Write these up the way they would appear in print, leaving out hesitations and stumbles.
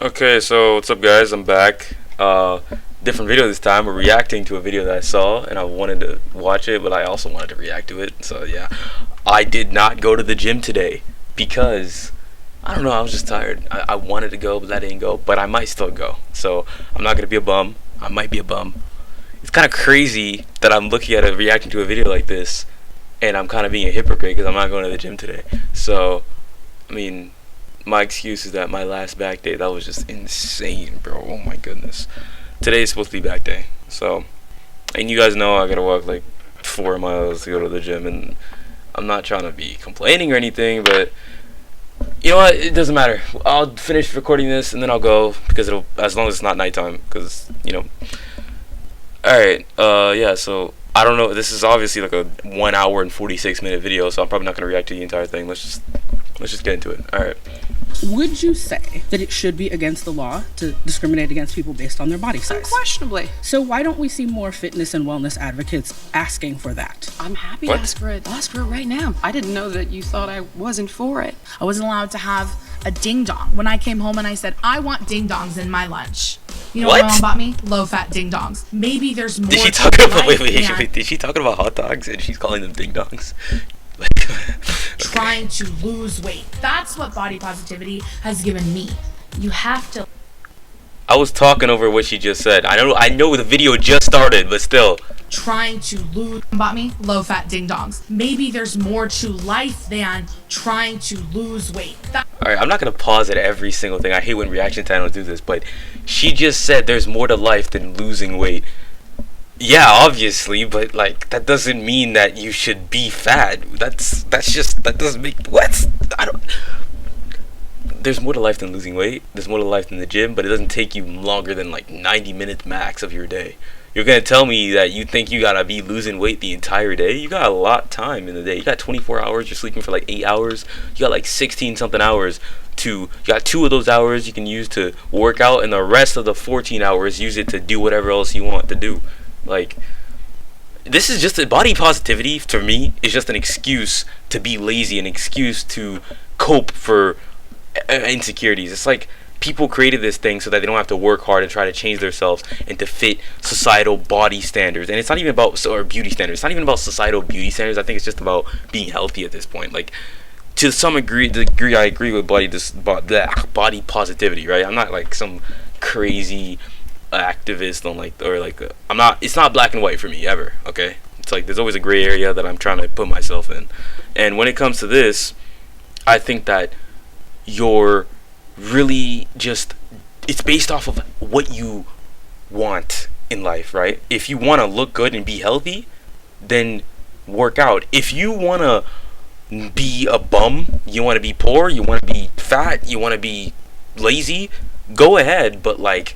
Okay, so what's up, guys? I'm back. Different video this time. We're reacting to a video that I saw, and I wanted to watch it, but I also wanted to react to it. So yeah, I did not go to the gym today because I don't know. I was just tired. I wanted to go, but I didn't go. But I might still go. So I'm not gonna be a bum. I might be a bum. It's kind of crazy that I'm looking at reacting to a video like this, and I'm kind of being a hypocrite because I'm not going to the gym today. So, I mean, my excuse is that my last back day, that was just insane, bro. Oh my goodness. Today is supposed to be back day. So, and you guys know I gotta walk like 4 miles to go to the gym, and I'm not trying to be complaining or anything, but you know what? It doesn't matter. I'll finish recording this and then I'll go because it'll, as long as it's not nighttime, because, you know. Alright, yeah, so I don't know. This is obviously like a 1 hour and 46-minute video, so I'm probably not gonna react to the entire thing. Let's just get into it. Alright. Would you say that it should be against the law to discriminate against people based on their body size? Unquestionably. So why don't we see more fitness and wellness advocates asking for that? I'm happy What? to ask for it. I'll ask for it right now. I didn't know that you thought I wasn't for it. I wasn't allowed to have a ding dong when I came home and I said, I want ding dongs in my lunch. You know what my What? mom bought me? Low fat ding dongs. Maybe there's more. Did she to talk about life than wait, did she talking about hot dogs and she's calling them ding dongs? trying to lose weight. That's what body positivity has given me. You have to. I was talking over what she just said. I know the video just started, but still. Trying to lose. Bought me low fat ding dongs. Maybe there's more to life than trying to lose weight. Alright, I'm not gonna pause at every single thing. I hate when reaction channels do this, but she just said there's more to life than losing weight. Yeah, obviously, but like that doesn't mean that you should be fat. That doesn't make what? I don't. There's more to life than losing weight. There's more to life than the gym, but it doesn't take you longer than like 90 minutes max of your day. You're gonna tell me that you think you gotta be losing weight the entire day? You got a lot of time in the day. You got 24 hours. You're sleeping for like 8 hours. You got like 16 something hours you got 2 of those hours you can use to work out, and the rest of the 14 hours use it to do whatever else you want to do. Like, this is just a body positivity to me is just an excuse to be lazy, an excuse to cope for insecurities. It's like people created this thing so that they don't have to work hard and try to change themselves and to fit societal body standards. And it's not even about or beauty standards. It's not even about societal beauty standards. I think it's just about being healthy at this point. Like, to some degree, I agree with body positivity, right? I'm not like some crazy activist on I'm not. It's not black and white for me ever. Okay, it's like there's always a gray area that I'm trying to put myself in. And when it comes to this, I think that you're really just, it's based off of what you want in life, right? If you want to look good and be healthy, then work out. If you want to be a bum, you want to be poor, you want to be fat, you want to be lazy, go ahead, but like,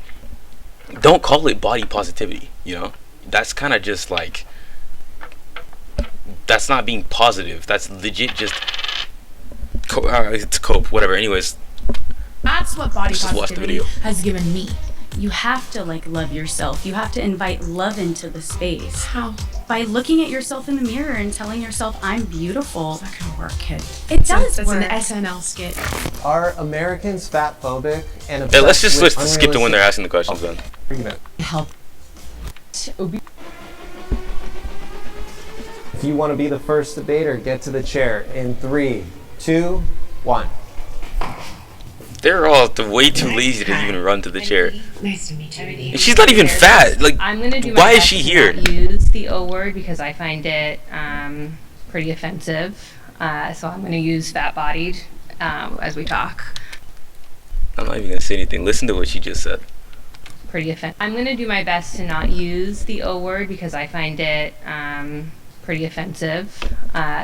don't call it body positivity, you know? That's kind of just like, that's not being positive. That's legit just it's cope, whatever. Anyways, That's what body just watch the positivity video. has given me. You have to love yourself. You have to invite love into the space How? by looking at yourself in the mirror and telling yourself, I'm beautiful. It's not gonna work, kid. It does That's work. an SNL skit. Are Americans fat phobic and Hey, let's just obsessed switch with to skip to when they're asking the questions then. unrealistic? Help. If you want to be the first debater, get to the chair in 3, 2, 1. They're all way too lazy to even run to the chair. Nice to meet you. And she's not even fat. Like, I'm gonna do my why is best she to here? not use the O word because I find it pretty offensive. So I'm gonna use fat-bodied as we talk. I'm not even gonna say anything. Listen to what she just said. Pretty offensive. I'm gonna do my best to not use the O word because I find it pretty offensive.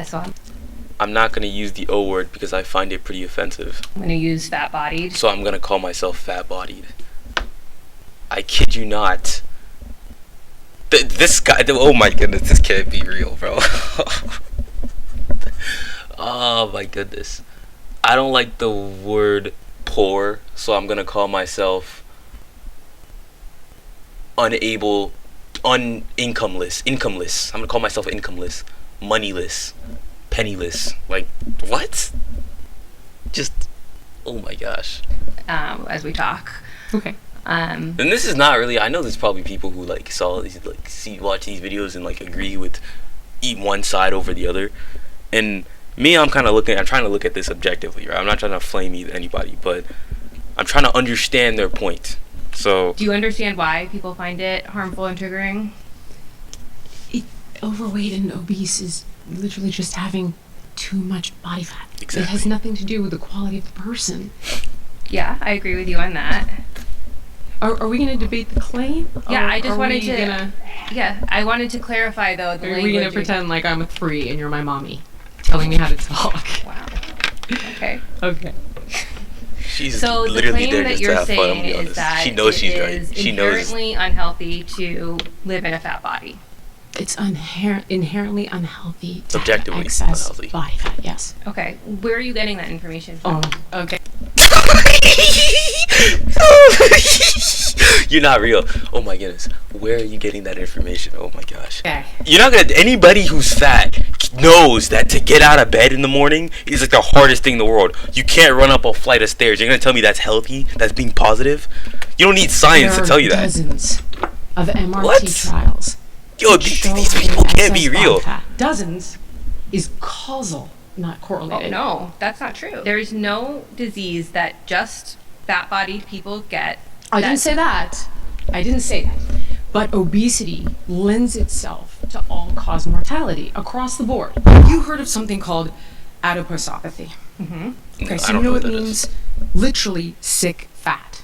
So I'm not gonna use the O word because I find it pretty offensive. I'm gonna use fat-bodied. So I'm gonna call myself fat-bodied. I kid you not. This guy. Oh my goodness, this can't be real, bro. Oh my goodness. I don't like the word poor, so I'm gonna call myself incomeless. I'm gonna call myself incomeless, moneyless, penniless. Like, what? Just Oh my gosh. as we talk. Okay. And this is not really. I know there's probably people who like saw these, like watch these videos and like agree with one side over the other. And me, I'm trying to look at this objectively, right? I'm not trying to flame anybody, but I'm trying to understand their point. So Do you understand why people find it harmful and triggering? Overweight and obese is literally just having too much body fat. Exactly. It has nothing to do with the quality of the person. Yeah, I agree with you on that. Are we going to debate the claim? Yeah, Or I just are wanted we to. Gonna, Yeah, I wanted to clarify though the are language. we going to pretend like I'm a 3 and you're my mommy, telling me how to talk? Wow. Okay. Okay. she's So the literally claim there that just to you're have fun. I'm saying gonna be is honest. that She knows it she's right. is She knows. inherently unhealthy to live in a fat body. It's inherently unhealthy to Objectively have excess unhealthy. body fat. Yes. Okay, where are you getting that information from? Okay. You're not real. Oh my goodness. Where are you getting that information? Oh my gosh. Okay. You're not gonna. Anybody who's fat knows that to get out of bed in the morning is like the hardest thing in the world. You can't run up a flight of stairs. You're gonna tell me that's healthy? That's being positive? You don't need science to tell you that. Dozens of MRT What? trials. Yo, that these show people can't excess be body real. fat. Dozens is causal, not Oh, correlated. no, that's not true. There's no disease that just fat-bodied people get. I didn't say that. I didn't say that. But obesity lends itself to all-cause mortality across the board. You heard of something called adiposopathy. Okay, so I you don't know know it what that means literally sick fat.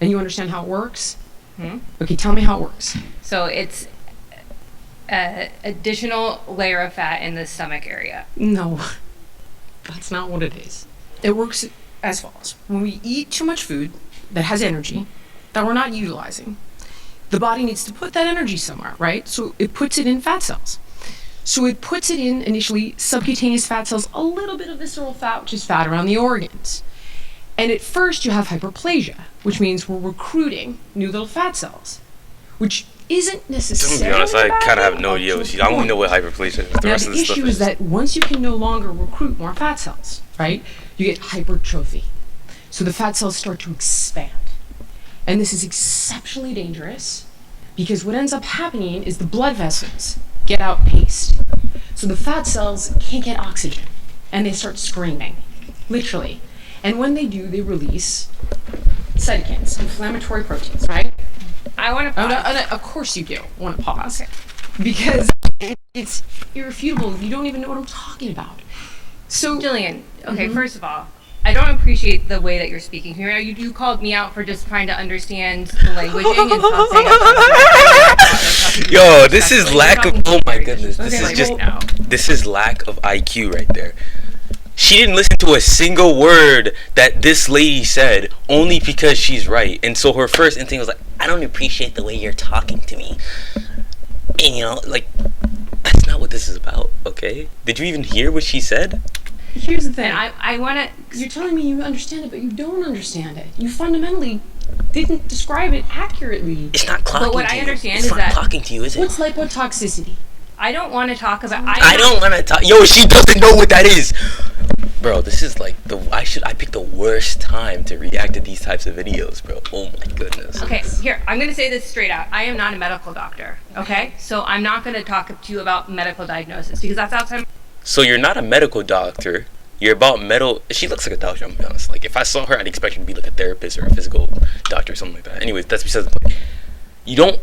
And you understand how it works? Okay, tell me how it works. So it's an additional layer of fat in the stomach area. No, that's not what it is. It works as follows. When we eat too much food that has energy that we're not utilizing, the body needs to put that energy somewhere, right? So it puts it in fat cells. So it puts it in initially subcutaneous fat cells, a little bit of visceral fat, which is fat around the organs. And at first you have hyperplasia, which means we're recruiting new little fat cells, which isn't To be necessarily honest, I a bad kind of have thing, no up idea. to What a she, I don't even point. know what hyperplasia is. The Now, rest of the the stuff issue is that once you can no longer recruit more fat cells, right, you get hypertrophy. So the fat cells start to expand. And this is exceptionally dangerous because what ends up happening is the blood vessels get outpaced. So the fat cells can't get oxygen and they start screaming, literally. And when they do, they release cytokines, inflammatory proteins, right? I want to Oh, pause. no, of course you do want to pause. Okay. Because it's irrefutable. You don't even know what I'm talking about. So, Jillian, okay, first of all, I don't appreciate the way that you're speaking here. You called me out for just trying to understand the languaging and stop saying I'm talking Yo, this is respectfully. lack You're of. talking Oh my very goodness, this disrespectfully is just. right now. This is lack of IQ right there. She didn't listen to a single word that this lady said only because she's right. And so her first instinct was like, I don't appreciate the way you're talking to me. And you know, like, that's not what this is about, okay? Did you even hear what she said? here's the thing. And I want to. You're telling me you understand it, but you don't understand it. You fundamentally didn't describe it accurately. It's not clocking what to I you. understand It's is not that- clocking to you, is it? What's lipotoxicity? I don't want to talk about. I don't want to talk. Yo, she doesn't know what that is. Bro, this is like I picked the worst time to react to these types of videos, bro. Oh my goodness. Okay, here, I'm going to say this straight out. I am not a medical doctor, okay? So I'm not going to talk to you about medical diagnosis because that's outside. So you're not a medical doctor. You're about She looks like a doctor, I'm gonna be honest. Like, if I saw her, I'd expect her to be like a therapist or a physical doctor or something like that. Anyways, that's besides the point. You don't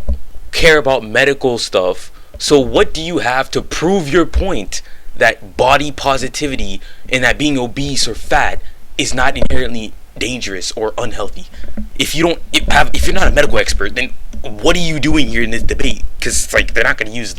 care about medical stuff. So what do you have to prove your point that body positivity and that being obese or fat is not inherently dangerous or unhealthy? If you're not a medical expert, then what are you doing here in this debate? Because like they're not going to use.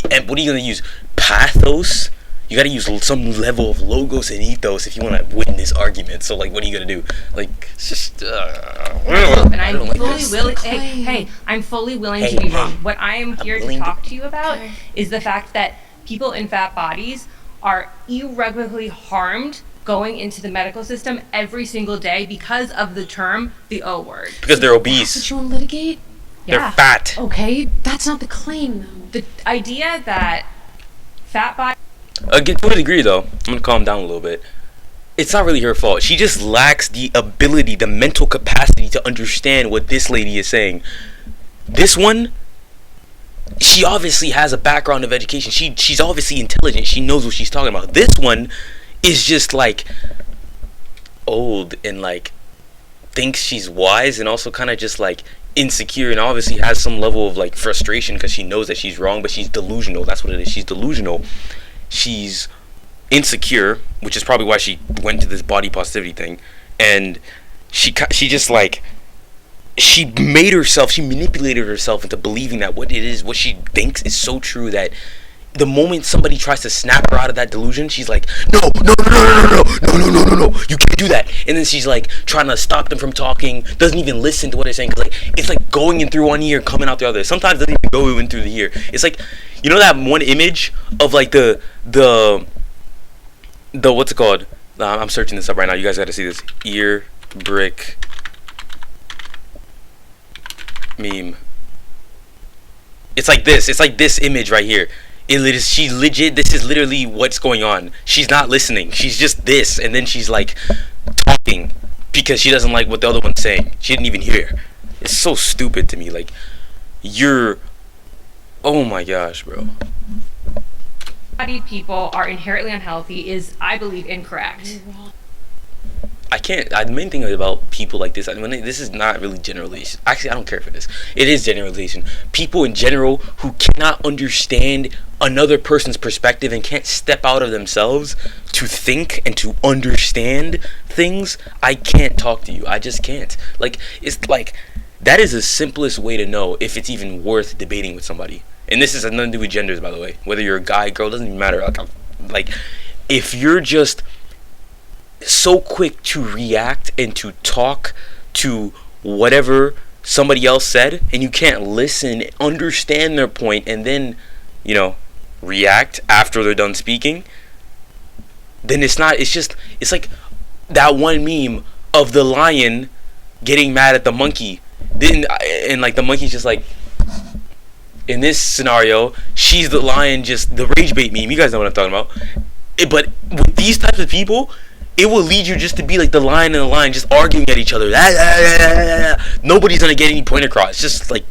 And what are you going to use? Pathos? You got to use some level of logos and ethos if you want to win this argument. So like, what are you going to do? Like, it's just. And I I'm don't like fully this. willing. Hey, I'm fully willing Hey, to be hey. wrong. What I am here to willing to- talk to you about is the fact that people in fat bodies are irreparably harmed going into the medical system every single day because of the term, the O word. Because they're That's obese. what you want to litigate? They're fat. Okay, that's not the claim, though. The idea that fat bodies. Again, to a degree though, I'm gonna calm down a little bit. it's not really her fault. She just lacks the ability, the mental capacity to understand what this lady is saying. This one, she obviously has a background of education. She's obviously intelligent. She knows what she's talking about. This one is just like old and like thinks she's wise, and also kind of just like insecure, and obviously has some level of like frustration because she knows that she's wrong, but she's delusional. That's what it is. She's delusional. She's insecure, which is probably why she went to this body positivity thing, and she just like she manipulated herself into believing that what she thinks is so true, that the moment somebody tries to snap her out of that delusion, she's like, no, you can't do that. And then she's like trying to stop them from talking, doesn't even listen to what they're saying, because like it's like going in through one ear, coming out the other. Sometimes it doesn't even go in through the ear. It's like, you know that one image of like the what's it called? I'm searching this up right now. You guys got to see this ear brick meme. It's like this. It's like this image right here. She legit. This is literally what's going on. She's not listening. She's just this, and then she's like talking because she doesn't like what the other one's saying. She didn't even hear. It's so stupid to me. Like, oh my gosh, bro. Bodied people are inherently unhealthy is, I believe, incorrect. The main thing about people like this, this is not really generalization. Actually, I don't care for this. It is generalization. People in general who cannot understand another person's perspective and can't step out of themselves to think and to understand things, I can't talk to you. I just can't. Like, it's like, that is the simplest way to know if it's even worth debating with somebody. And this has nothing to do with genders, by the way. Whether you're a guy, girl, doesn't even matter. Like, if you're just so quick to react and to talk to whatever somebody else said, and you can't listen, understand their point, and then, react after they're done speaking, then it's like that one meme of the lion getting mad at the monkey. And like the monkey's just like, in this scenario, she's the lion, just the rage bait meme. You guys know what I'm talking about. But with these types of people, it will lead you just to be like the lion and the lion just arguing at each other. Nobody's gonna get any point across. It's just like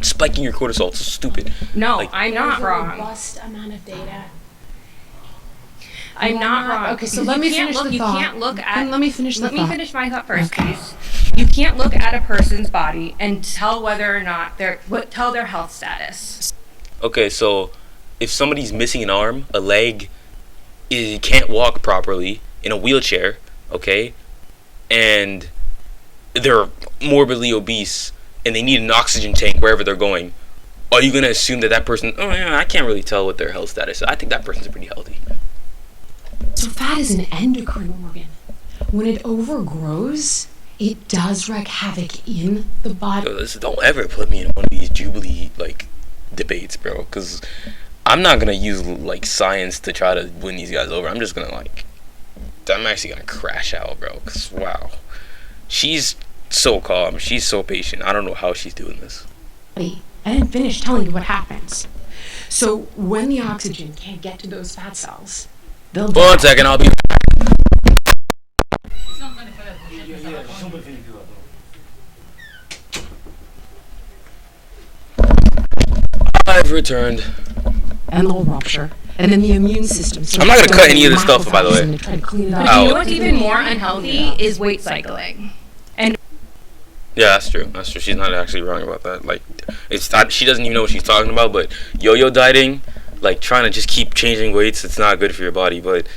spiking your cortisol. It's so stupid. No, like, I'm not wrong. Robust amount of data. I'm not wrong. Okay, so let me finish the thought. You can't look at. Let me finish the thought. Let me finish my thought first, please. You can't look at a person's body and tell whether or not tell their health status. Okay, so if somebody's missing an arm, a leg, can't walk properly, in a wheelchair, okay, and they're morbidly obese and they need an oxygen tank wherever they're going, are you gonna assume that person, oh yeah, I can't really tell what their health status is? I think that person's pretty healthy. So fat is an endocrine organ. When it overgrows, it does wreak havoc in the body. Don't ever put me in one of these Jubilee like debates, bro, because I'm not gonna use like science to try to win these guys over. I'm just gonna I'm actually gonna crash out, bro, because wow, she's so calm, she's so patient. I don't know how she's doing this. I didn't finish telling you what happens. So when the oxygen can't get to those fat cells, they'll die. 1 second, I'll be I've returned. And they'll rupture. And then the immune system. I'm not gonna cut any of this stuff, by the way. But you know what's even more unhealthy is weight cycling. And yeah, that's true. That's true. She's not actually wrong about that. Like, she doesn't even know what she's talking about. But yo-yo dieting, like trying to just keep changing weights, it's not good for your body. But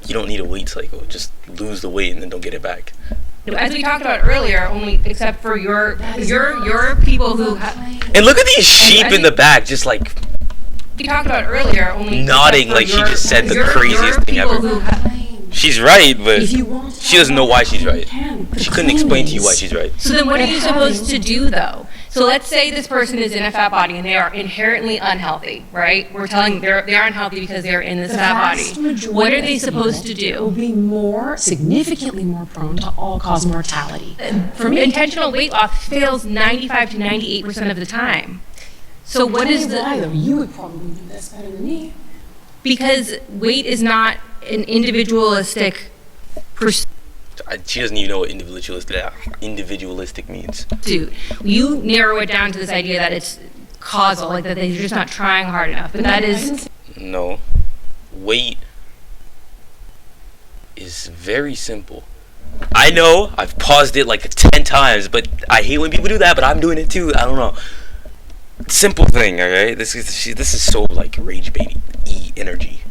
you don't need a weight cycle. Just lose the weight and then don't get it back. As we talked about earlier, only except for your people who and look at these sheep in the back, just like we talked about earlier, only nodding like she just said the craziest thing ever. She's right, but she doesn't know why she's right. She couldn't explain to you why she's right. So then what are you supposed to do, though? So let's say this person is in a fat body and they are inherently unhealthy, right? We're telling they're unhealthy because they're in this fat body. What are they supposed to Will do? be significantly more prone to all-cause mortality. From intentional weight loss fails 95 to 98% of the time. So what is Why, though? You would probably do this better than me. because weight is not an individualistic She doesn't even know what individualistic means. Dude, you narrow it down to this idea that it's causal, like that they're just not trying hard enough. But that is No. Weight is very simple. I know I've paused it like 10 times, but I hate when people do that, but I'm doing it too. I don't know. Simple thing, alright? This is so like rage baiting energy.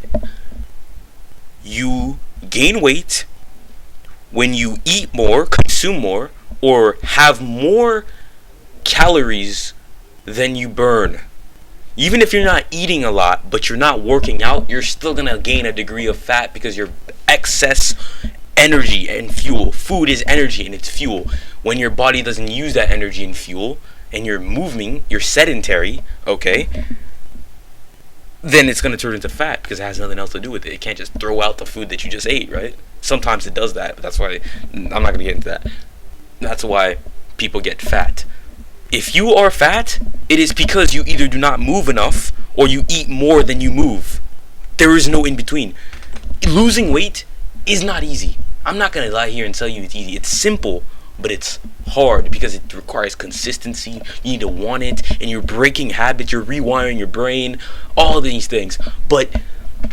You gain weight when you eat more, consume more, or have more calories than you burn. Even if you're not eating a lot, but you're not working out, you're still gonna gain a degree of fat because your excess energy and fuel. Food is energy and it's fuel. When your body doesn't use that energy and fuel, and you're moving, you're sedentary, okay, then it's gonna turn into fat because it has nothing else to do with it. It can't just throw out the food that you just ate, right? Sometimes it does that, but that's why I'm not gonna get into that. That's why people get fat. If you are fat, it is because you either do not move enough or you eat more than you move. There is no in between. Losing weight is not easy. I'm not gonna lie here and tell you it's easy. It's simple, but it's hard because it requires consistency. You need to want it, and you're breaking habits, you're rewiring your brain, all these things. But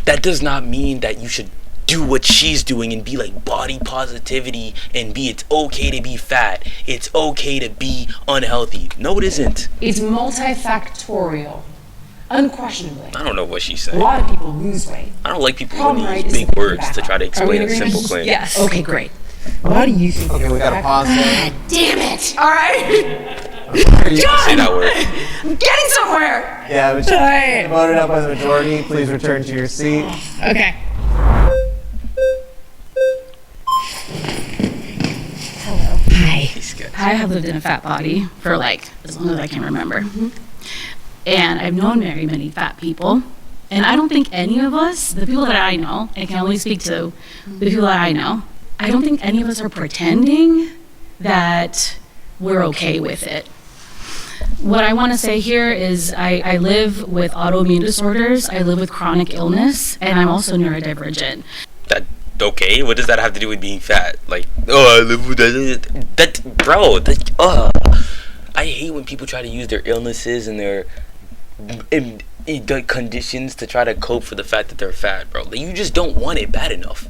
that does not mean that you should do what she's doing and be like body positivity and be it's okay to be fat, it's okay to be unhealthy. No, it isn't. It's multifactorial, unquestionably. I don't know what she's A saying. lot of people lose weight. I don't like people Problem, who right, use is big the words back to try to up. Are we explain in a simple agreement? claim. yes. Okay, great. What do you think? Okay, we got a pause there. Damn it! All right, Say that word. I'm getting somewhere. Yeah, but Alright. voted up by the majority. Please return to your seat. Okay. Hi. He's good. I have lived in a fat body for like as long as I can remember. And I've known very many fat people. And I don't think any of us, the people that I know, and I can only speak to the people that I know, I don't think any of us are pretending that we're okay with it. What I want to say here is I live with autoimmune disorders, I live with chronic illness, and I'm also neurodivergent. That okay? What does that have to do with being fat? Like, oh, I live with that, bro. I hate when people try to use their illnesses and their conditions to try to cope for the fact that they're fat, bro. Like, you just don't want it bad enough.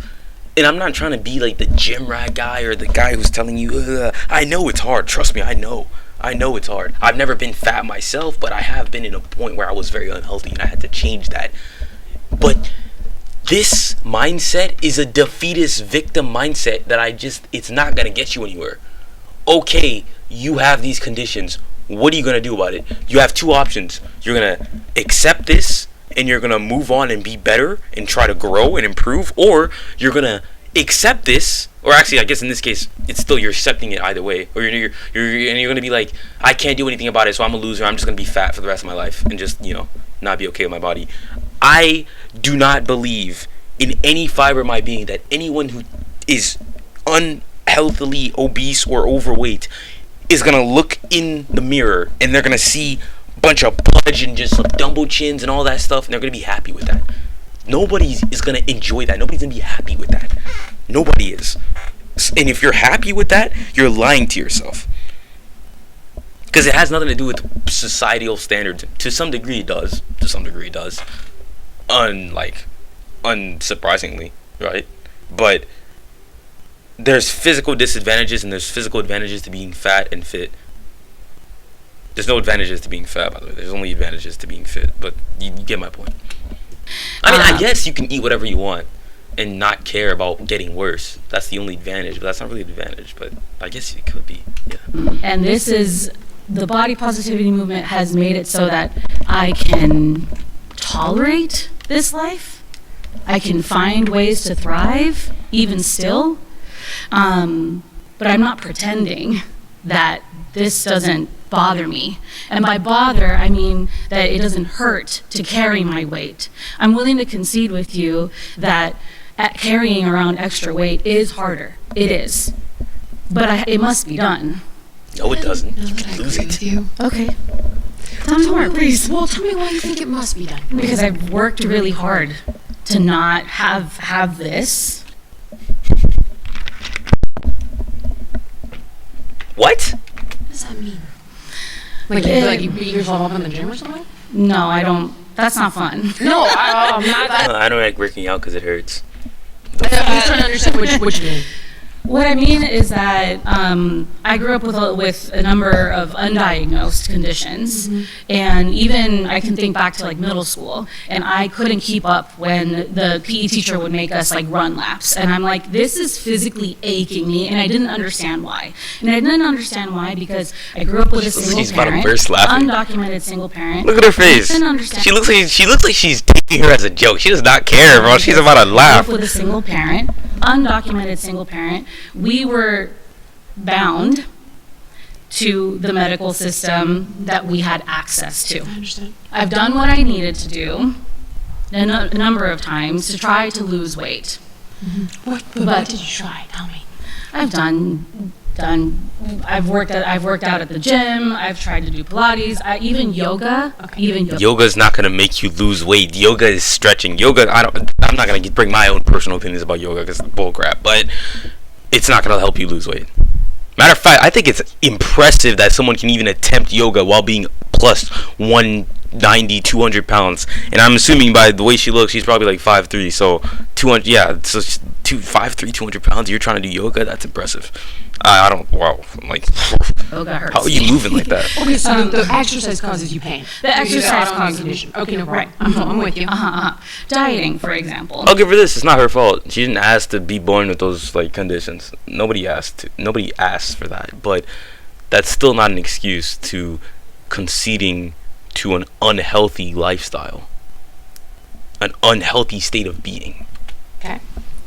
And I'm not trying to be like the gym rat guy or the guy who's telling you, I know it's hard. Trust me, I know it's hard. I've never been fat myself, but I have been in a point where I was very unhealthy and I had to change that. But this mindset is a defeatist victim mindset that it's not going to get you anywhere. Okay, you have these conditions. What are you going to do about it? You have two options. You're going to accept this and you're going to move on and be better and try to grow and improve, or you're going to accept this, or actually I guess in this case it's still you're accepting it either way, or you're going to be like, I can't do anything about it, so I'm a loser. I'm just going to be fat for the rest of my life and just, not be okay with my body. I do not believe in any fiber of my being that anyone who is unhealthily obese or overweight is gonna look in the mirror and they're gonna see a bunch of pudge and just like dumbo chins and all that stuff, and they're gonna be happy with that. Nobody is gonna enjoy that. Nobody's gonna be happy with that. Nobody is. And if you're happy with that, you're lying to yourself. Because it has nothing to do with societal standards. To some degree it does. Unsurprisingly, right? But there's physical disadvantages and there's physical advantages to being fat and fit. There's no advantages to being fat, by the way. There's only advantages to being fit. But you get my point. I mean, I guess you can eat whatever you want and not care about getting worse. That's the only advantage, but that's not really an advantage. But I guess it could be, yeah. And this is, the body positivity movement has made it so that I can tolerate this life. I can find ways to thrive, even still. But I'm not pretending that this doesn't bother me. And by bother, I mean that it doesn't hurt to carry my weight. I'm willing to concede with you that carrying around extra weight is harder. It is. But it must be done. No, it doesn't. You can lose it. Okay. Tell me more, please. Well, tell me why you think it must be done. Because I've worked really hard to not have this. What? What does that mean? Like you beat yourself up in the gym or something? No, I don't. That's not fun. No, I'm not that. I don't like working out because it hurts. I'm just trying to understand what you mean. What I mean is that I grew up with a number of undiagnosed conditions, and even I can think back to like middle school, and I couldn't keep up when the PE teacher would make us like run laps, and I'm like, this is physically aching me, and I didn't understand why. And I didn't understand why because I grew up with a single She's about to parent, burst laughing. undocumented single parent. Look at her face. Didn't understand. She looks like she's taking her as a joke. She does not care, bro. She's about to Grew up laugh. with a single parent, undocumented single parent. We were bound to the medical system that we had access to. I understand. I've done what I needed to do a number of times to try to lose weight. What But- did you try? Tell me. I've worked out at the gym. I've tried to do Pilates. Even yoga. Yoga's not gonna make you lose weight. Yoga is stretching. Yoga, I'm not gonna bring my own personal opinions about yoga because it's bullcrap, but it's not gonna help you lose weight. Matter of fact, I think it's impressive that someone can even attempt yoga while being plus 190, 200 pounds. And I'm assuming by the way she looks, she's probably like 5'3", so 200. Yeah, so 5'3", 200 pounds. You're trying to do yoga? That's impressive. I don't. Wow. I'm like, Yoga hurts. how are you moving like that? Okay, so the exercise causes you pain. The exercise causes me. condition. Okay, no problem. I'm with you. Dieting, for example. I'll give her this. It's not her fault. She didn't ask to be born with those like conditions. Nobody asked for that. But that's still not an excuse to conceding to an unhealthy lifestyle, an unhealthy state of being. Okay.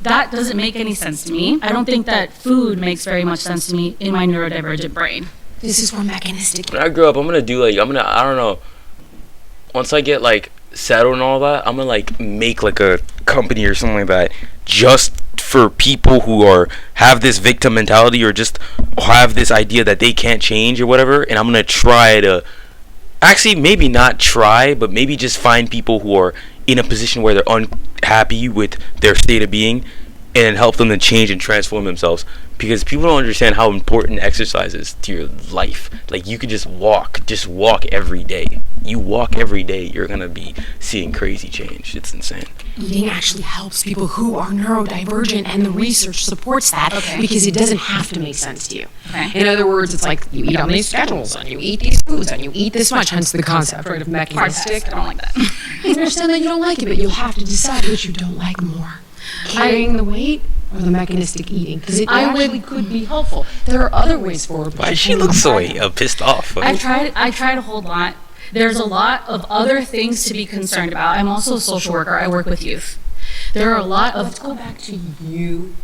That doesn't make any sense to me. I don't think that food makes very much sense to me in my neurodivergent brain. This is where mechanistic. When I grow up, I don't know. Once I get like settled and all that, I'm gonna like make like a company or something like that just for people who have this victim mentality or just have this idea that they can't change or whatever. And I'm gonna try to actually maybe not try, but maybe just find people who are in a position where they're unhappy with their state of being and help them to change and transform themselves, because people don't understand how important exercise is to your life. Like, you could just walk every day. You walk every day, you're gonna be seeing crazy change. It's insane. Eating actually helps people who are neurodivergent, and the research supports that because it doesn't have to make sense to you. Okay. In other words, it's like you eat on these schedules, and you eat these foods, and you eat this much, hence the concept, right, of mechanistic. I don't like that. I understand that you don't like it, but you'll have to decide which you don't like more. Carrying the weight or the mechanistic eating, because it actually could be helpful. There are other ways forward. Why does she look so pissed off? I tried a whole lot. There's a lot of other things to be concerned about. I'm also a social worker. I work with youth. There are a lot of. Let's go back to you.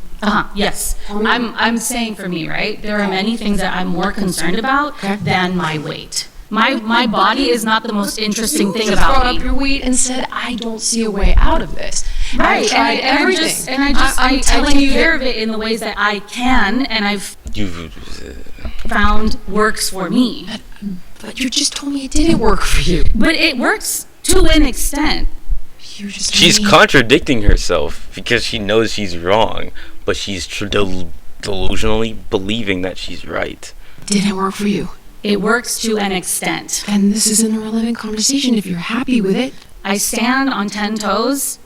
Yes. I'm saying for me, right? There are many things that I'm more concerned about than my weight. My body is not the most interesting thing about brought me. up your weight and said, "I don't see a way out of this." Right, I tried everything. I telling take you care that- of it in the ways that I can, and I've You found works for me. But you just told me it didn't work for you. But it works to an extent. You just told She's me- contradicting herself because she knows she's wrong, but she's delusionally believing that she's right. didn't work for you. It works to an extent. And this is an irrelevant conversation if you're happy with it. I stand on 10 toes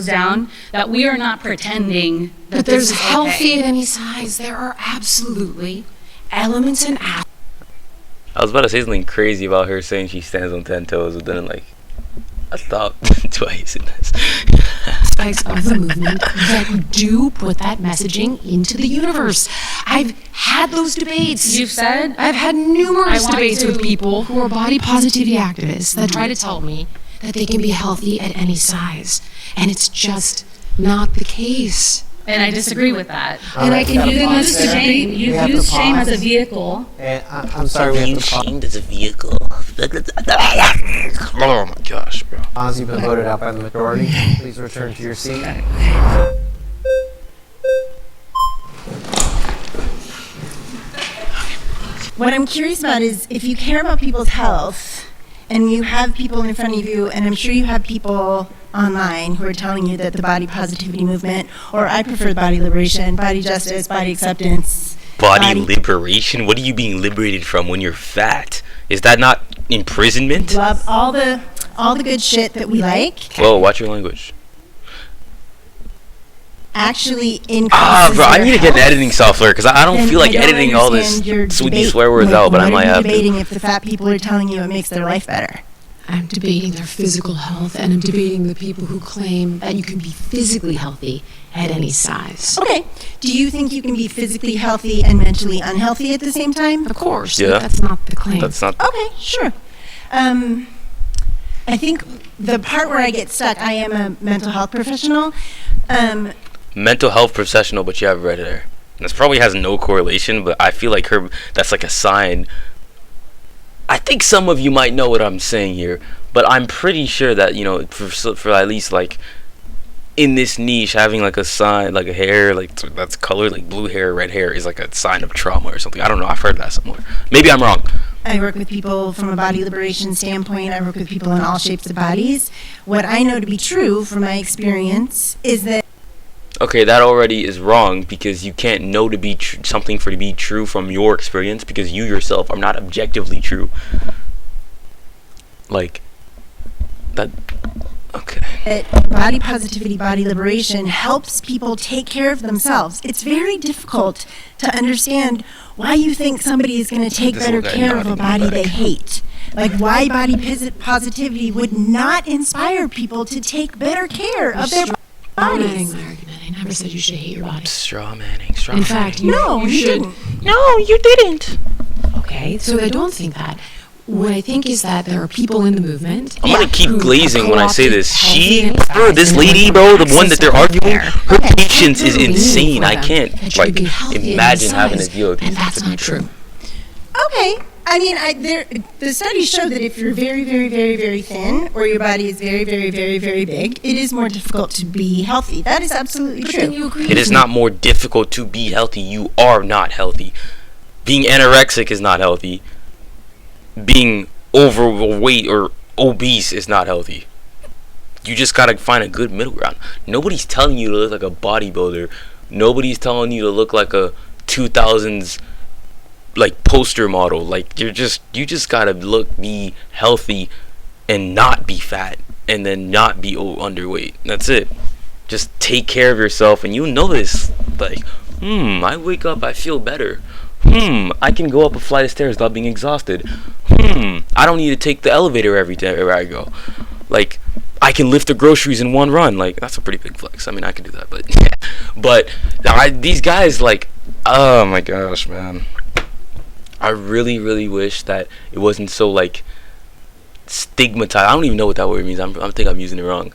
down, that we are not pretending that But there's this is healthy okay. at any size. There are absolutely elements and aspects I was about to say something crazy about her saying she stands on 10 toes, but then like I stopped twice in this. of the movement that do put that messaging into the universe. I've had those debates. You've said? I've had numerous I want debates to- with people who are body positivity activists that try to tell me that they can be healthy at any size. And it's just not the case. And I disagree with that. And I can we do gotta this pause there. Shame, We you've have to used shame pause. as a vehicle. And I'm sorry, we have to pause. as a vehicle. Oh my gosh, bro. Pause, you've been voted out by the majority. Please return to your seat. What I'm curious about is if you care about people's health and you have people in front of you, and I'm sure you have people online who are telling you that the body positivity movement, or I prefer body liberation, body justice, body acceptance, Body liberation? What are you being liberated from when you're fat? Is that not imprisonment? Love all the good shit that we like Whoa, watch your language. actually increases Bro, I your need to get an health. editing software because I don't Then feel like I don't editing all this understand your sweet debate. swear words Like, out, but I what might are you have to. debating if the fat people are telling you it makes their life better? I'm debating their physical health, and I'm debating the people who claim that you can be physically healthy at any size. Okay. Do you think you can be physically healthy and mentally unhealthy at the same time? Of course, Yeah. but that's not the claim. That's not. Okay, sure. I think the part where I get stuck, I am a mental health professional. Mental health professional, but you have red hair. This probably has no correlation, but I feel like that's like a sign. I think some of you might know what I'm saying here, but I'm pretty sure that, you know, for at least like in this niche, having like a sign, like a hair, like that's colored like blue hair, red hair is like a sign of trauma or something. I don't know. I've heard that somewhere. Maybe I'm wrong. I work with people from a body liberation standpoint. I work with people in all shapes of bodies. What I know to be true from my experience is that Okay, that already is wrong because you can't know to be something for to be true from your experience because you yourself are not objectively true. Like that. Okay. body positivity, body liberation helps people take care of themselves. It's very difficult to understand why you think somebody is going to take This better little guy care of a nodding body back. they hate. Like why body positivity would not inspire people to take better care of their bodies. My argument. I never said you should hate your body. Straw manning. Straw In manning. fact, you, No, you you should. didn't. No, you didn't. Okay, so I don't think that. What I think is that there are people in the movement. I'm gonna keep who have glazing when I say co-opted this. healthy She, and bro, this exercise and lady, have bro, the one access that they're to arguing, healthcare. her Okay. patience is They're meaning insane. for I them can't that you like could be healthy and imagine having to exercise, deal with these and that's types of not people. true. Okay. I mean, the studies show that if you're very, very, very, very thin, or your body is very, very, very, very big, it is more difficult to be healthy. That is absolutely But then true. you agree It with is me. not more difficult to be healthy. You are not healthy. Being anorexic is not healthy. Being overweight or obese is not healthy. You just gotta find a good middle ground. Nobody's telling you to look like a bodybuilder. Nobody's telling you to look like a 2000s like poster model. Like you just gotta be healthy and not be fat and then not be underweight. That's it. Just take care of yourself and you'll notice like, I wake up, I feel better. I can go up a flight of stairs without being exhausted. I don't need to take the elevator every day where I go. Like, I can lift the groceries in one run. Like, that's a pretty big flex. I mean, I can do that, but these guys, like, oh my gosh, man. I really, really wish that it wasn't so like stigmatized. I don't even know what that word means. I think I'm using it wrong.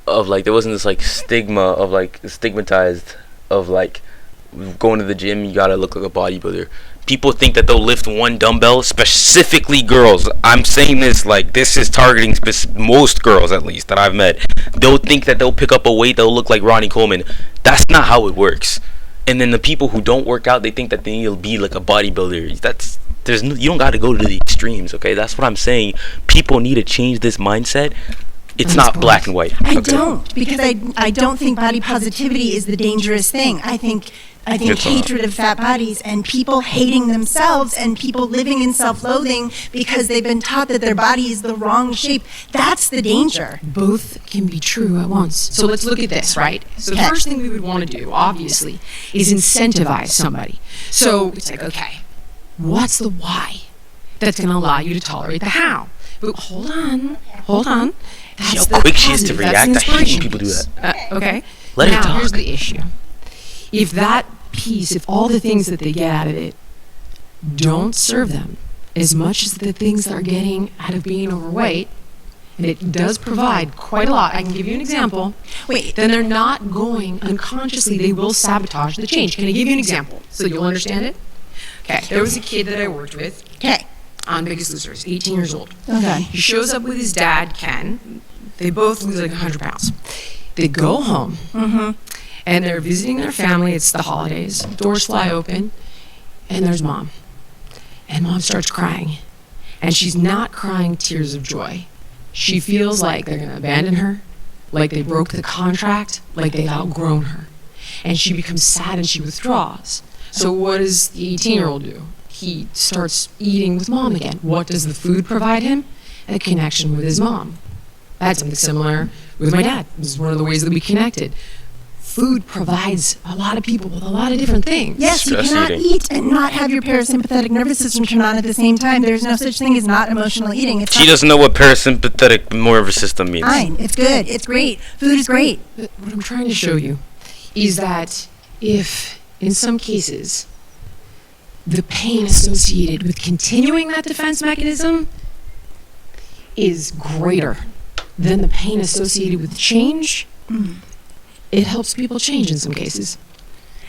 Of like, there wasn't this like stigma of like stigmatized of like going to the gym, you gotta look like a bodybuilder. People think that they'll lift one dumbbell, specifically girls. I'm saying this like this is targeting most girls, at least that I've met. They'll think that they'll pick up a weight, they'll look like Ronnie Coleman. That's not how it works. And then the people who don't work out, they think that they need to be like a bodybuilder. You don't gotta go to the extremes, okay? That's what I'm saying. People need to change this mindset. It's not black and white. I okay? don't, because I don't think body positivity is the dangerous thing. I think It's not. hatred of fat bodies and people hating themselves and people living in self-loathing because they've been taught that their body is the wrong shape. That's the danger. Both can be true at once. So let's look at this, right? So the Okay. first thing we would want to do, obviously, is incentivize somebody. So it's like, okay, what's the why that's going to allow you to tolerate the how? But hold on. That's See how the quick she is to positive, that's the react? I hate when inspiration people do piece. Okay. Let her now, talk. here's the issue. If that piece, if all the things that they get out of it don't serve them as much as the things they're getting out of being overweight, and it does provide quite a lot. I can give you an example. Wait, Then they're not going unconsciously, they will sabotage the change. Can I give you an example so you'll understand it? Okay, there was a kid that I worked with okay. on Biggest Losers, 18 years old. Okay. He shows up with his dad, Ken. They both lose like 100 pounds. They go home, and they're visiting their family. It's the holidays. Doors fly open, and there's mom. And mom starts crying. And she's not crying tears of joy. She feels like they're going to abandon her, like they broke the contract, like they've outgrown her. And she becomes sad and she withdraws. So what does the 18-year-old do? He starts eating with mom again. What does the food provide him? A connection with his mom. I had something similar with my dad. This is one of the ways that we connected. Food provides a lot of people with a lot of different things. Yes, you Stress cannot eating. eat and not have your parasympathetic nervous system turn on at the same time. There's no such thing as not emotional eating. It's She not doesn't know what parasympathetic nervous system means. fine. It's good. It's great. Food is great. But what I'm trying to show you is that if, in some cases, the pain associated with continuing that defense mechanism is greater than the pain associated with change, it helps people change in some cases.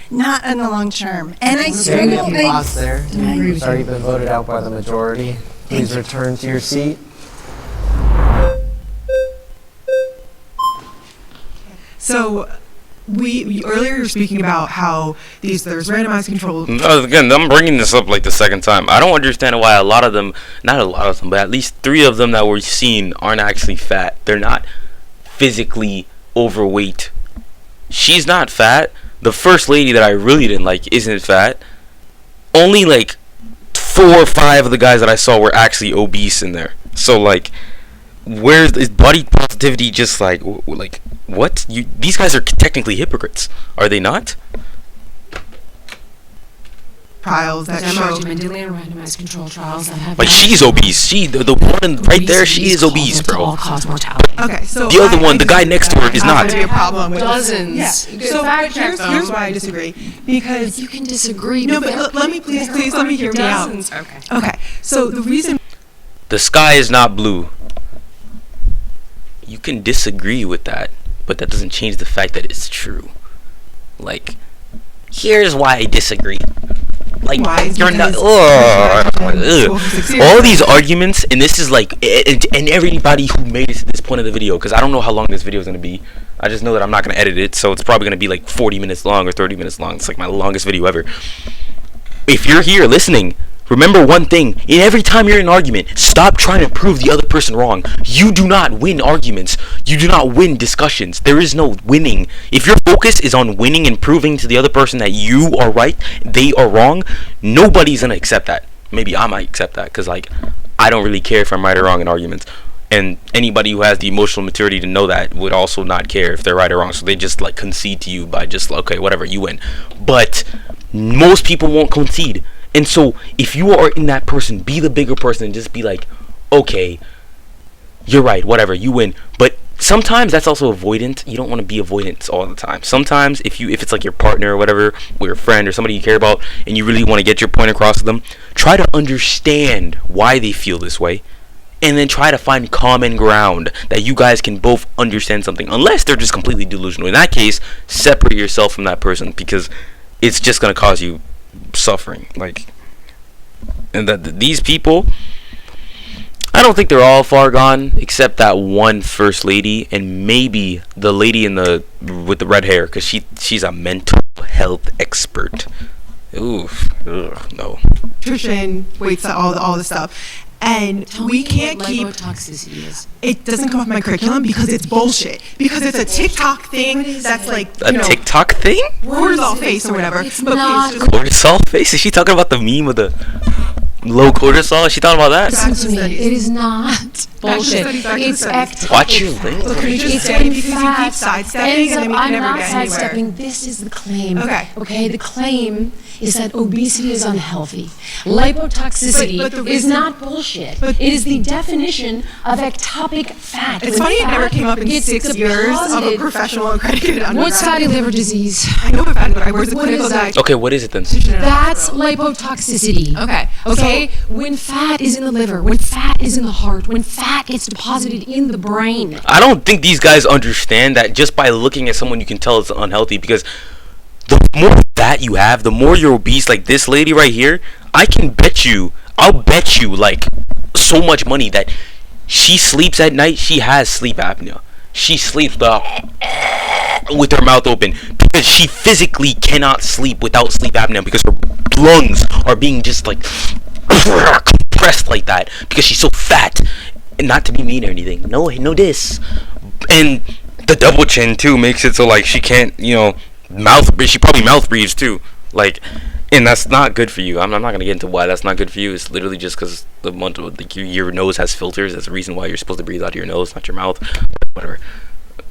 Not in the long term. And I Okay, struggle. you lost there. I- Sorry, you've been voted out by the majority. Please return to your seat. So we earlier were speaking about how there's randomized control. Again, I'm bringing this up like the second time. I don't understand why a lot of them, not a lot of them, but at least 3 of them that were seen aren't actually fat. They're not physically overweight. She's not fat. The first lady that I really didn't like isn't fat. Only like 4 or 5 of the guys that I saw were actually obese in there. So like, where's is body positivity just like what? These guys are technically hypocrites, are they not? Trials that show. Mendelian randomized control trials that have Like she's obese. The one right there, she is obese, bro. All-cause mortality. Okay, so The other one, the guy next to her, is not. That's gonna be a problem with Dozens. Yeah. You So fact check here's them. why I disagree. Because You can disagree. no, but but let me please let me hear me out. Dozens. Okay. Okay, so the reason The sky is not blue. You can disagree with that, but that doesn't change the fact that it's true. Like, here's why I disagree. Like, Why is you're not. because- Ugh. All these arguments, and this is like, and everybody who made it to this point of the video, because I don't know how long this video is gonna be. I just know that I'm not gonna edit it, so it's probably gonna be like 40 minutes long or 30 minutes long. It's like my longest video ever. If you're here listening, remember one thing. In every time you're in an argument, stop trying to prove the other person wrong. You do not win arguments. You do not win discussions. There is no winning. If your focus is on winning and proving to the other person that you are right, they are wrong, nobody's going to accept that. Maybe I might accept that because, like, I don't really care if I'm right or wrong in arguments. And anybody who has the emotional maturity to know that would also not care if they're right or wrong. So they just, like, concede to you by just, okay, whatever, you win. But most people won't concede. And so, if you are in that person, be the bigger person and just be like, okay, you're right, whatever, you win. But sometimes that's also avoidant. You don't want to be avoidant all the time. Sometimes, if it's like your partner or whatever, or your friend or somebody you care about, and you really want to get your point across to them, try to understand why they feel this way. And then try to find common ground that you guys can both understand something. Unless they're just completely delusional. In that case, separate yourself from that person because it's just going to cause you suffering. Like, and that these people, I don't think they're all far gone except that one first lady and maybe the lady with the red hair because she's a mental health expert. Oof. Ugh, no. nutrition, weights, all the stuff. And we can't keep toxicity is. it doesn't come off my curriculum because it's bullshit. Because it's a TikTok thing that's like A TikTok thing? cortisol face or whatever. It's But not please just Cortisol face? Is she talking about the meme with the low cortisol? Is she talking about that? Listen to me. It is not bullshit. studies, back to It's studies. Watch your language. Look, can you just It's say when because you keep fat sidestepping ends and then up- we I'm can never not get anywhere. sidestepping. This is the claim. Okay. Okay. The claim is that obesity is unhealthy. Lipotoxicity But the is reason- not bullshit. but- it is the definition of ectopic fat. It's When funny it never fat came up in gets 6 years of a deposited- professional accredited What's undergrad. fatty liver disease? I know about it, but where's the What clinical is it? diagnosis? Okay, what is it then? That's lipotoxicity. Okay. Okay? When fat is in the liver, when fat is in the heart, when fat gets deposited in the brain. I don't think these guys understand that just by looking at someone you can tell it's unhealthy because the more fat you have, the more you're obese. Like this lady right here, I'll bet you like so much money that she sleeps at night, she has sleep apnea. She sleeps with her mouth open because she physically cannot sleep without sleep apnea because her lungs are being just like compressed like that because she's so fat. And not to be mean or anything, no diss. And the double chin too makes it so like she can't, she probably mouth breathes too. Like, And that's not good for you. I'm not gonna get into why that's not good for you. It's literally just because your nose has filters. That's the reason why you're supposed to breathe out of your nose, not your mouth. Whatever.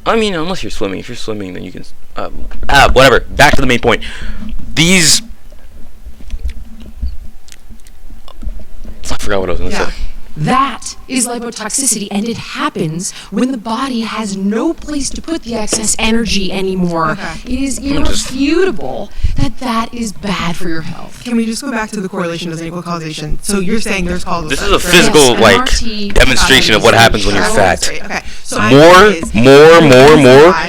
I mean, unless you're swimming. If you're swimming, then you can. Whatever. Back to the main point. These. I forgot what I was gonna say. That is lipotoxicity, and it happens when the body has no place to put the excess energy anymore. It is irrefutable that is bad for your health. Can we just go back to the correlation doesn't equal causation? So you're saying there's causal. This is a effects, right? physical MRT demonstration of what happens when you're fat. Okay. So More.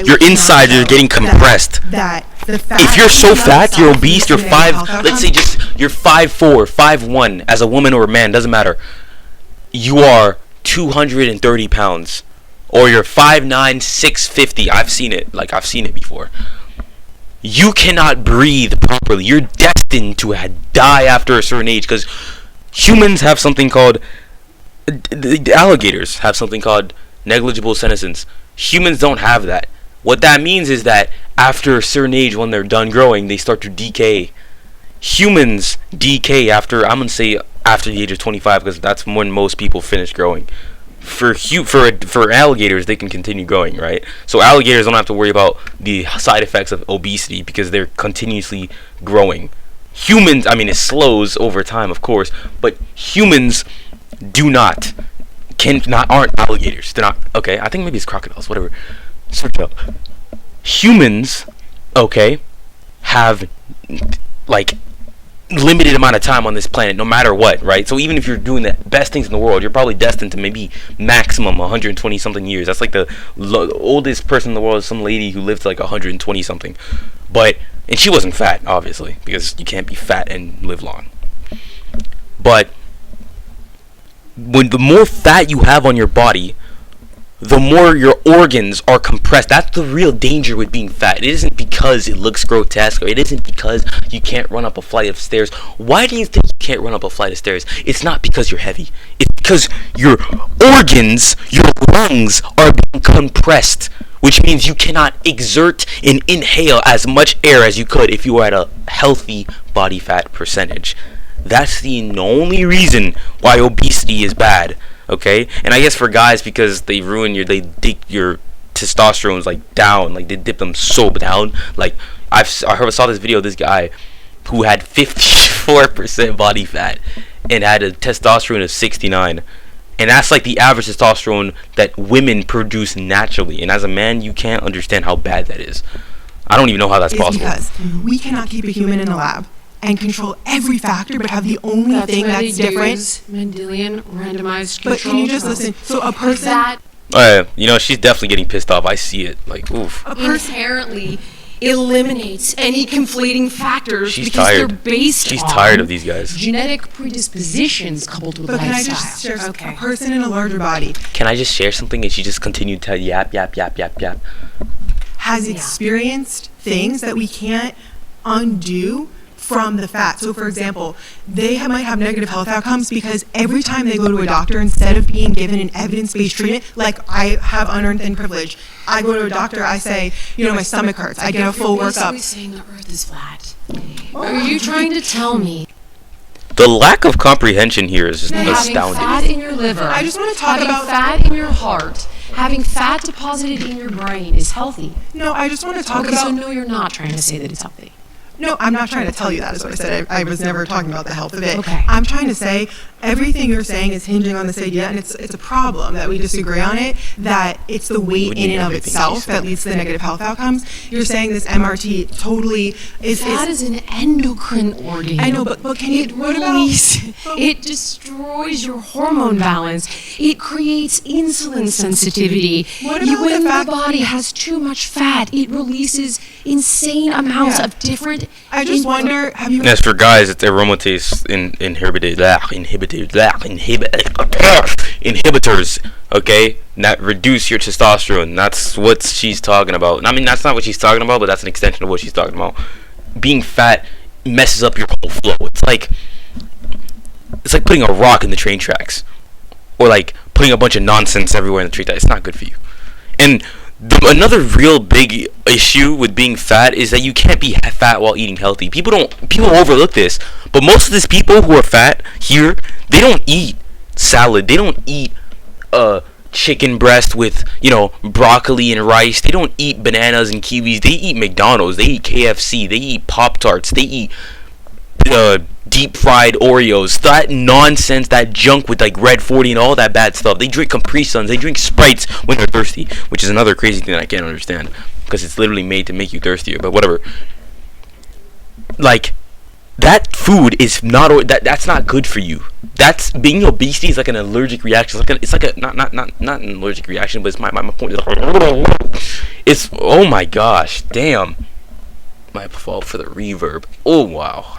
Your insides are getting compressed. If you're so fat, you're obese, you're 5. Let's say just you're 5'4", 5'1", as a woman or a man, doesn't matter. You are 230 pounds, or you're 5'9", 650. I've seen it. I've seen it before. You cannot breathe properly. You're destined to die after a certain age, because humans have something called, the alligators have something called negligible senescence. Humans don't have that. What that means is that after a certain age, when they're done growing, they start to decay. Humans decay after, I'm gonna say after the age of 25, because that's when most people finish growing. For alligators, they can continue growing, right? So alligators don't have to worry about the side effects of obesity because they're continuously growing. Humans, I mean, it slows over time, of course, but humans aren't alligators. They're not. Okay, I think maybe it's crocodiles. Whatever. Search up. Humans, okay, have limited amount of time on this planet, no matter what, right? So even if you're doing the best things in the world, you're probably destined to maybe maximum 120 something years. That's like the oldest person in the world is some lady who lived to 120 something, and she wasn't fat, obviously, because you can't be fat and live long. But when the more fat you have on your body, the more your organs are compressed. That's the real danger with being fat. It isn't because it looks grotesque, or it isn't because you can't run up a flight of stairs. Why do you think you can't run up a flight of stairs? It's not because you're heavy. It's because your organs, your lungs are being compressed, which means you cannot exert and inhale as much air as you could if you were at a healthy body fat percentage. That's the only reason why obesity is bad. Okay, and I guess for guys, because they dig your testosterones down, they dip them so down. I saw this video of this guy who had 54% body fat and had a testosterone of 69, and that's the average testosterone that women produce naturally. And as a man, you can't understand how bad that is. I don't even know how that's possible. Because we cannot keep a human in a lab and control every factor, but have the only thing that's different. Mendelian randomized control. But can you just listen? So a person she's definitely getting pissed off. I see it. Oof. Inherently eliminates any conflating factors She's because tired. they're based She's on tired of these guys. genetic predispositions coupled with But can I lifestyle. just share a person in a larger body Can I just share something? And she just continued to yap. has experienced things that we can't undo from the fat. So for example, they might have negative health outcomes because every time they go to a doctor, instead of being given an evidence-based treatment, like I have unearned thin privilege, I go to a doctor, I say, my stomach hurts, I get a full You're basically workup. saying the earth is flat. Are you trying to tell me The lack of comprehension here is just that having astounding. fat in your liver, I just want to talk having about fat in your heart, having fat deposited in your brain is healthy? No, I just want to talk Okay, about so no, you're not trying to say that it's healthy. No, I'm not trying to tell you that, is what I said. I was never talking about the health of it. Okay. I'm trying to say everything you're saying is hinging on this idea, and it's a problem that we disagree on it, that it's the weight in and of itself that leads to the negative health outcomes. You're saying this MRT totally is... Fat is an endocrine organ. I know, but can you... It destroys your hormone balance. It creates insulin sensitivity. What about When the fact- the body has too much fat, it releases insane amounts of different... I just wonder, have you... As for guys, it's aromatase inhibitors, okay, that reduce your testosterone. That's what she's talking about. I mean, that's not what she's talking about, but that's an extension of what she's talking about. Being fat messes up your whole flow. It's like putting a rock in the train tracks, or putting a bunch of nonsense everywhere in the train tracks. It's not good for you. And Another real big issue with being fat is that you can't be fat while eating healthy. People overlook this, but most of these people who are fat here, they don't eat salad. They don't eat chicken breast with, broccoli and rice. They don't eat bananas and kiwis. They eat McDonald's. They eat KFC. They eat Pop-Tarts. They eat deep fried Oreos. That nonsense, that junk with like Red 40 and all that bad stuff. They drink Capri Suns. They drink Sprites when they're thirsty, which is another crazy thing that I can't understand because it's literally made to make you thirstier. But whatever. Like, that food is not that's not good for you. That's being obesity is like an allergic reaction. It's like a not an allergic reaction, but it's my point. It's, oh my gosh, damn. My fault for the reverb. Oh wow,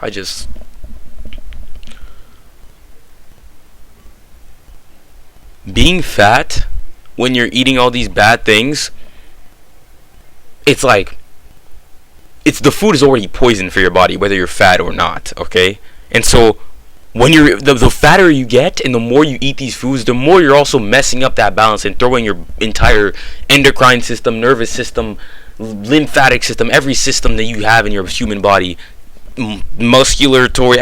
being fat when you're eating all these bad things, it's like the food is already poison for your body, whether you're fat or not, okay? And so when you're the fatter you get and the more you eat these foods, the more you're also messing up that balance and throwing your entire endocrine system, nervous system, lymphatic system, every system that you have in your human body, musculatory,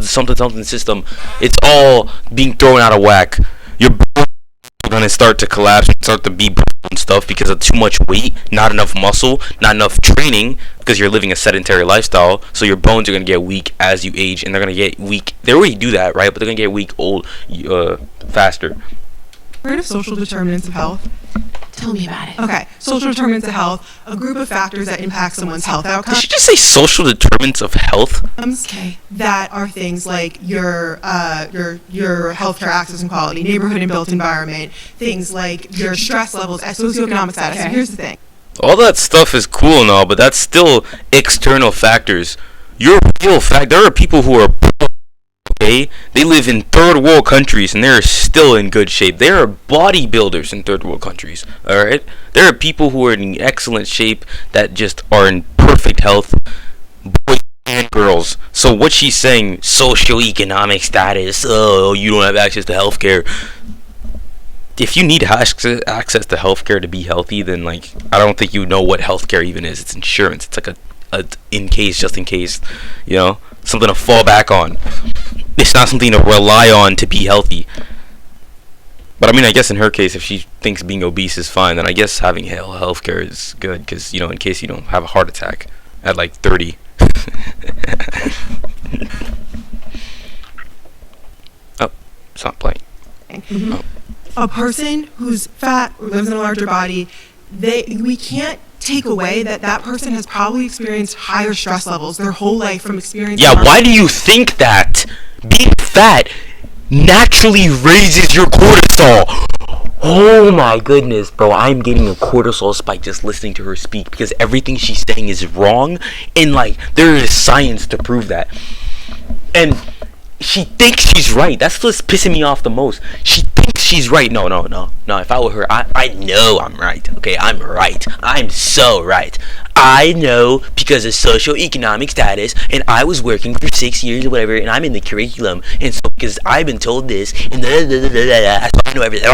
something system, it's all being thrown out of whack. Your bones are gonna start to collapse, start to be broken and stuff because of too much weight, not enough muscle, not enough training, because you're living a sedentary lifestyle. So your bones are gonna get weak as you age, and they're gonna get weak. They already do that, right? But they're gonna get weak, old, faster. Heard of social determinants of health? Tell me about it. Okay, social determinants of health, a group of factors that impact someone's health outcomes. Did you just say social determinants of health? Okay. That are things like your healthcare access and quality, neighborhood and built environment, things like your stress levels, socioeconomic status. Okay. So here's the thing. All that stuff is cool and all, but that's still external factors. Your real fact, there are people who are broke, okay? They live in third world countries and they're still in good shape. There are bodybuilders in third world countries, alright? There are people who are in excellent shape that just are in perfect health, boys and girls. So what she's saying, socioeconomic status, oh, you don't have access to healthcare. If you need access to healthcare to be healthy, then like I don't think you know what healthcare even is. It's insurance. It's like a just in case, something to fall back on. It's not something to rely on to be healthy. But I mean, I guess in her case, if she thinks being obese is fine, then I guess having healthcare is good because in case you don't have a heart attack at like 30. Oh, it's not playing. Mm-hmm. Oh. A person who's fat or lives in a larger body, we can't take away that person has probably experienced higher stress levels their whole life from experiencing. Yeah, why do you think that being fat naturally raises your cortisol? Oh my goodness, bro, I'm getting a cortisol spike just listening to her speak because everything she's saying is wrong and like there is science to prove that. And she thinks she's right. That's what's pissing me off the most. She thinks she's right. No. If I were her, I know I'm right. Okay, I'm right. I'm so right. I know because of socioeconomic status, and I was working for 6 years or whatever, and I'm in the curriculum, and so because I've been told this, and that's why I know everything.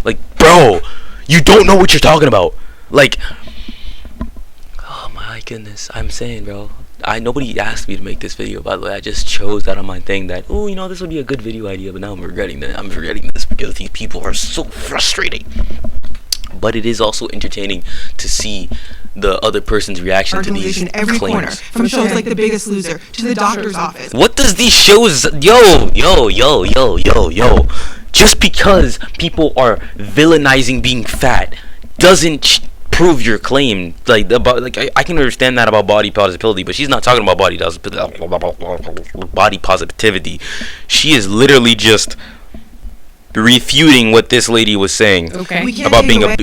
Like, bro, you don't know what you're talking about. Like, oh my goodness, I'm saying, bro. Nobody asked me to make this video, by the way. I just chose that on my thing that, this would be a good video idea, but now I'm regretting that. I'm regretting this because these people are so frustrating. But it is also entertaining to see the other person's reaction to these every claims. corner, from shows like The Biggest Loser to The Doctor's Office. What does these shows, yo, just because people are villainizing being fat doesn't prove your claim. Like I can understand that about body positivity, but she's not talking about body positivity. She is literally just refuting what this lady was saying about being I'm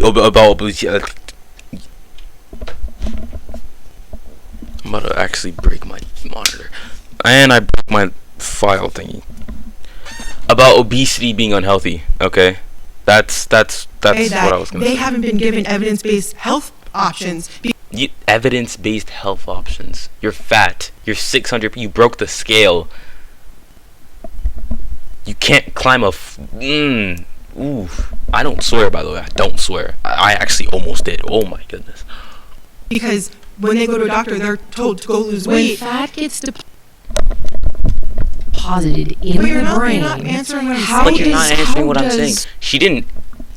about to actually break my monitor, and I broke my file thingy about obesity being unhealthy. Okay, that's what I was gonna say. They haven't been given evidence-based health options. Evidence-based health options. You're fat. You're 600. You broke the scale. You can't climb a. I don't swear, by the way. I don't swear. I actually almost did. Oh my goodness. Because when they go to a doctor, they're told to go lose When weight. fat gets deposited in But you're the not, brain, you're not answering what I'm how But you're not does- answering how what I'm saying. does- She didn't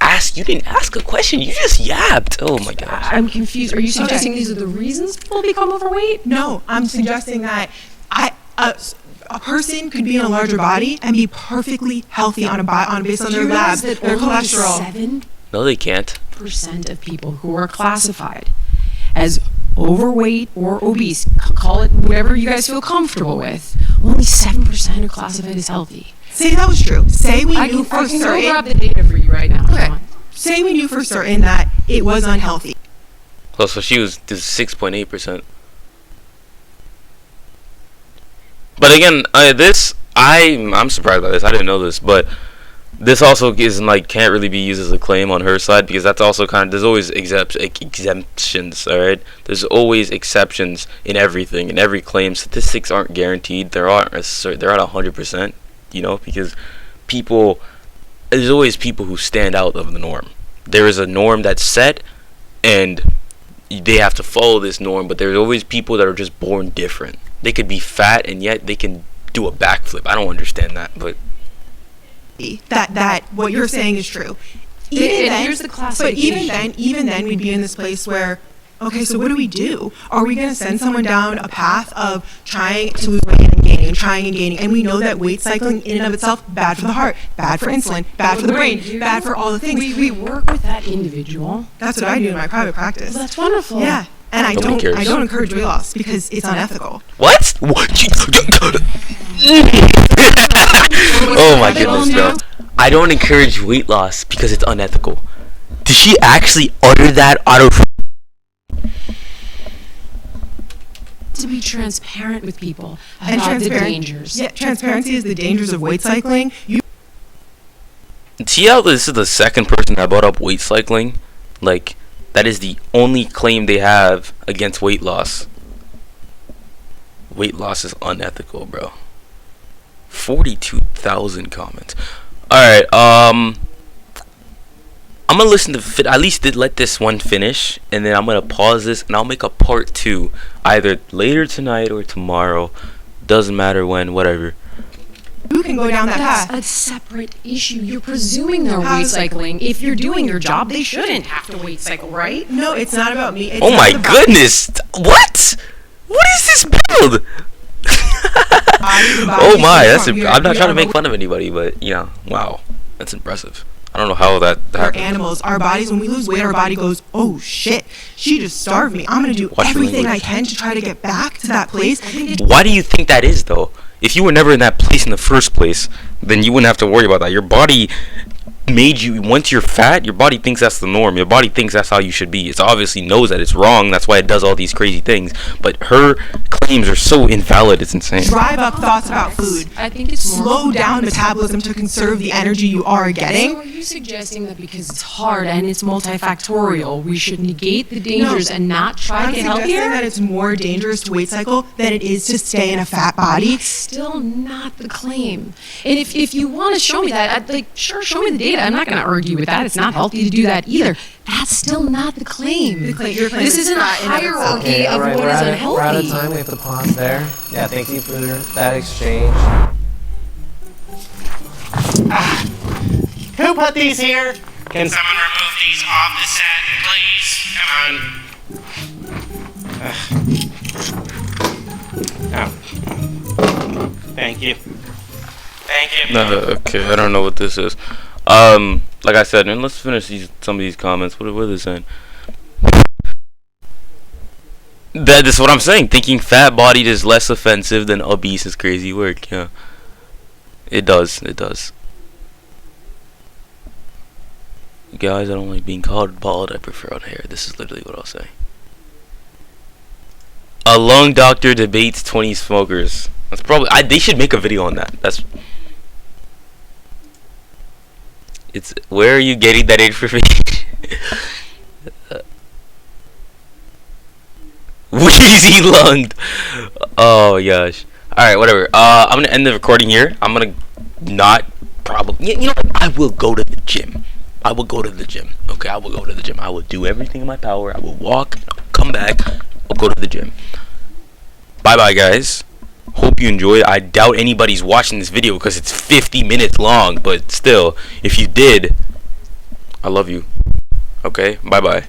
ask. You didn't ask a question. You just yapped. Oh my gosh. I'm confused. Are you suggesting these are the reasons people become overweight? No, I'm suggesting that a person could be in a larger body and be perfectly healthy on based on Do their you realize labs, that their only cholesterol. 7% No, they can't. of people who are classified as overweight or obese, call it whatever you guys feel comfortable with, only 7% are classified as healthy. Say that was true. Say we I knew can for go certain. grab the data for you right now. Okay. Come on. Say we knew for certain that it was unhealthy. Oh, so she was 6.8%. But again, I'm surprised by this. I didn't know this, but this also isn't like can't really be used as a claim on her side because that's also kind of there's always exemptions. All right, there's always exceptions in everything. In every claim, statistics aren't guaranteed. They're not 100%. You know, because there's always people who stand out of the norm. There is a norm that's set, and they have to follow this norm. But there's always people that are just born different. They could be fat and yet they can do a backflip. I don't understand that, but That what you're saying is true. Even And then, here's the but classification. even then, we'd be in this place where, okay, so what do we do? Are we going to send someone down a path of trying to lose weight and gaining, trying and gaining? And we know that weight cycling in and of itself bad for the heart, bad for insulin, bad for the brain, bad for all the things. We work with that individual. That's what I do in my private practice. Well, that's wonderful. Yeah, and I Nobody cares. don't encourage weight loss because it's unethical. what? Oh my goodness, bro. I don't encourage weight loss because it's unethical. Did she actually utter that out of? To be transparent with people And about the dangers. Yeah, transparency is the dangers of weight cycling. See how this is the second person that brought up weight cycling? Like, that is the only claim they have against weight loss. Weight loss is unethical, bro. 42,000 comments. Alright, I'm gonna listen to at least let this one finish, and then I'm gonna pause this, and I'll make a part 2 either later tonight or tomorrow. Doesn't matter when, whatever. You can go down that That's path. a separate issue. You're presuming they're weight How's- cycling. If you're doing your job, they shouldn't have to weight cycle, right? No, it's not about me. It's Oh not my the goodness! What? What is this build? body Oh my, is I'm not trying to make fun of anybody, but yeah, wow, that's impressive. I don't know how that We're happened. animals. Our bodies, when we lose weight, our body goes, oh shit, she just starved me. I'm gonna do Watch your everything I language. can to try to get back to that place. Why do you think that is though? If you were never in that place in the first place, then you wouldn't have to worry about that. Your body made you, once you're fat, your body thinks that's the norm. Your body thinks that's how you should be. It obviously knows that it's wrong. That's why it does all these crazy things. But her claims are so invalid, it's insane. Drive up thoughts about food. I think it's Slow down metabolism to conserve the energy you are So getting. are you suggesting that because it's hard and it's multifactorial, we should negate the dangers and not try I'm to get suggesting healthier? that it's more dangerous to weight cycle than it is to stay in a fat body. It's still not the claim. And if you want to show me that, sure, show me the data. I'm not going to argue with that. It's not healthy to do that either. That's still not the claim. Your claim This is isn't a not in of itself. hierarchy Okay, of all right, what we're is out of unhealthy. time. We have to pause there. Yeah, thank you for that exchange. Who put these here? Can someone remove these off the set, please? Come on. Oh. Thank you. Thank you. No, okay, I don't know what this is. Like I said, and let's finish some of these comments. What are they saying? That is what I'm saying. Thinking fat-bodied is less offensive than obese is crazy work. Yeah, it does. It does. Guys, I don't like being called bald. I prefer on hair. This is literally what I'll say. A lung doctor debates 20 smokers. That's probably. They should make a video on that. That's. It's. Where are you getting that information? Wheezy lunged. Oh my gosh. Alright, whatever. I'm gonna end the recording here. I'm gonna not probably. You know what? I will go to the gym. I will go to the gym. Okay, I will go to the gym. I will do everything in my power. I will walk, come back, I'll go to the gym. Bye bye, guys. Hope you enjoyed. I doubt anybody's watching this video because it's 50 minutes long, but still, if you did, I love you. Okay, bye bye.